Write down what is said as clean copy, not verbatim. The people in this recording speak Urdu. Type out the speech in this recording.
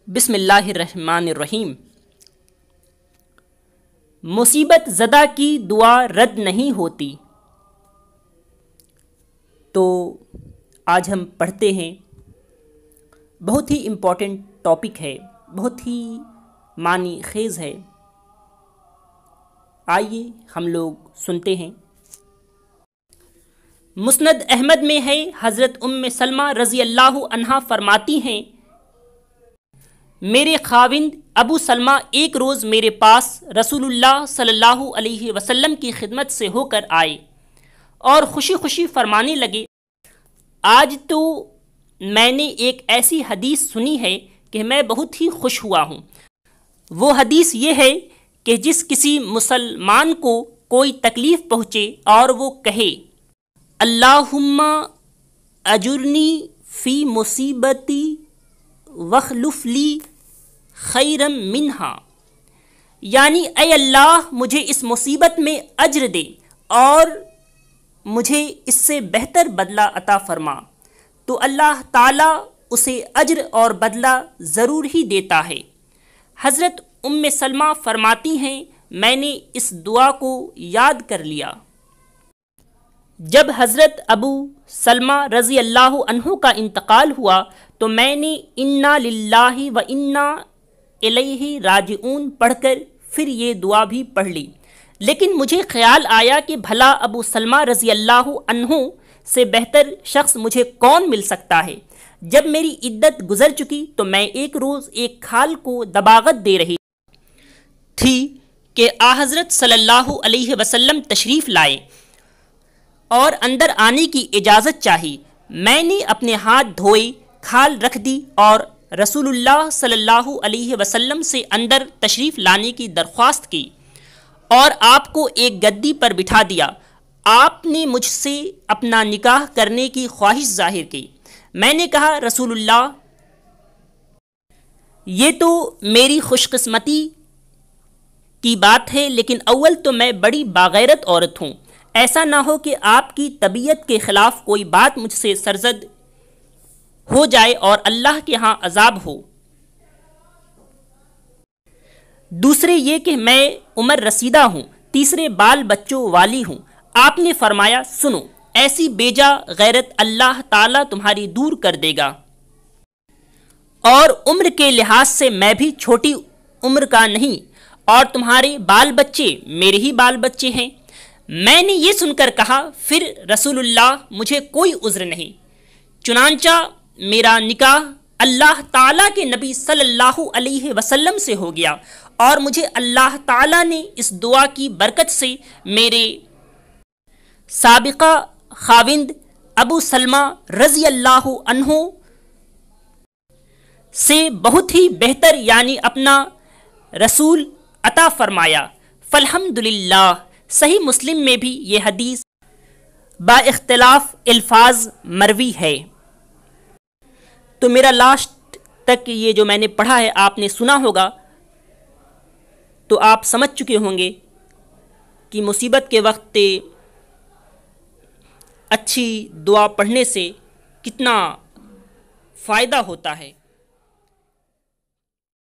بسم اللہ الرحمن الرحیم۔ مصیبت زدہ کی دعا رد نہیں ہوتی۔ تو آج ہم پڑھتے ہیں، بہت ہی امپورٹنٹ ٹاپک ہے، بہت ہی معنی خیز ہے۔ آئیے ہم لوگ سنتے ہیں۔ مسند احمد میں ہے، حضرت سلمہ رضی اللہ عنہا فرماتی ہیں، میرے خاوند ابو سلمہ ایک روز میرے پاس رسول اللہ صلی اللہ علیہ وسلم کی خدمت سے ہو کر آئے اور خوشی خوشی فرمانے لگے، آج تو میں نے ایک ایسی حدیث سنی ہے کہ میں بہت ہی خوش ہوا ہوں۔ وہ حدیث یہ ہے کہ جس کسی مسلمان کو کوئی تکلیف پہنچے اور وہ کہے اللہم اجرنی فی مصیبتی وخلف لی خیرم منہا، یعنی اے اللہ مجھے اس مصیبت میں اجر دے اور مجھے اس سے بہتر بدلہ عطا فرما، تو اللہ تعالیٰ اسے اجر اور بدلہ ضرور ہی دیتا ہے۔ حضرت سلمہ فرماتی ہیں، میں نے اس دعا کو یاد کر لیا۔ جب حضرت ابو سلمہ رضی اللہ عنہ کا انتقال ہوا تو میں نے انا للہ و انا الیہ راجعون پڑھ کر پھر یہ دعا بھی پڑھ لی، لیکن مجھے خیال آیا کہ بھلا ابو سلمہ رضی اللہ عنہ سے بہتر شخص مجھے کون مل سکتا ہے۔ جب میری عدت گزر چکی تو میں ایک روز ایک کھال کو دباغت دے رہی تھی کہ حضرت صلی اللہ علیہ وسلم تشریف لائے اور اندر آنے کی اجازت چاہی۔ میں نے اپنے ہاتھ دھوئے، کھال رکھ دی اور رسول اللہ صلی اللہ علیہ وسلم سے اندر تشریف لانے کی درخواست کی اور آپ کو ایک گدی پر بٹھا دیا۔ آپ نے مجھ سے اپنا نکاح کرنے کی خواہش ظاہر کی۔ میں نے کہا رسول اللہ، یہ تو میری خوش قسمتی کی بات ہے، لیکن اول تو میں بڑی باغیرت عورت ہوں، ایسا نہ ہو کہ آپ کی طبیعت کے خلاف کوئی بات مجھ سے سرزد ہو جائے اور اللہ کے ہاں عذاب ہو۔ دوسرے یہ کہ میں عمر رسیدہ ہوں، تیسرے بال بچوں والی ہوں۔ آپ نے فرمایا سنو، ایسی بیجا غیرت اللہ تعالیٰ تمہاری دور کر دے گا، اور عمر کے لحاظ سے میں بھی چھوٹی عمر کا نہیں، اور تمہارے بال بچے میرے ہی بال بچے ہیں۔ میں نے یہ سن کر کہا پھر رسول اللہ مجھے کوئی عذر نہیں، چنانچہ میرا نکاح اللہ تعالیٰ کے نبی صلی اللہ علیہ وسلم سے ہو گیا، اور مجھے اللہ تعالیٰ نے اس دعا کی برکت سے میرے سابقہ خاوند ابو سلمہ رضی اللہ عنہ سے بہت ہی بہتر یعنی اپنا رسول عطا فرمایا۔ فالحمدللہ۔ صحیح مسلم میں بھی یہ حدیث با اختلاف الفاظ مروی ہے۔ تو میرا لاسٹ تک یہ جو میں نے پڑھا ہے آپ نے سنا ہوگا، تو آپ سمجھ چکے ہوں گے کہ مصیبت کے وقت اچھی دعا پڑھنے سے کتنا فائدہ ہوتا ہے۔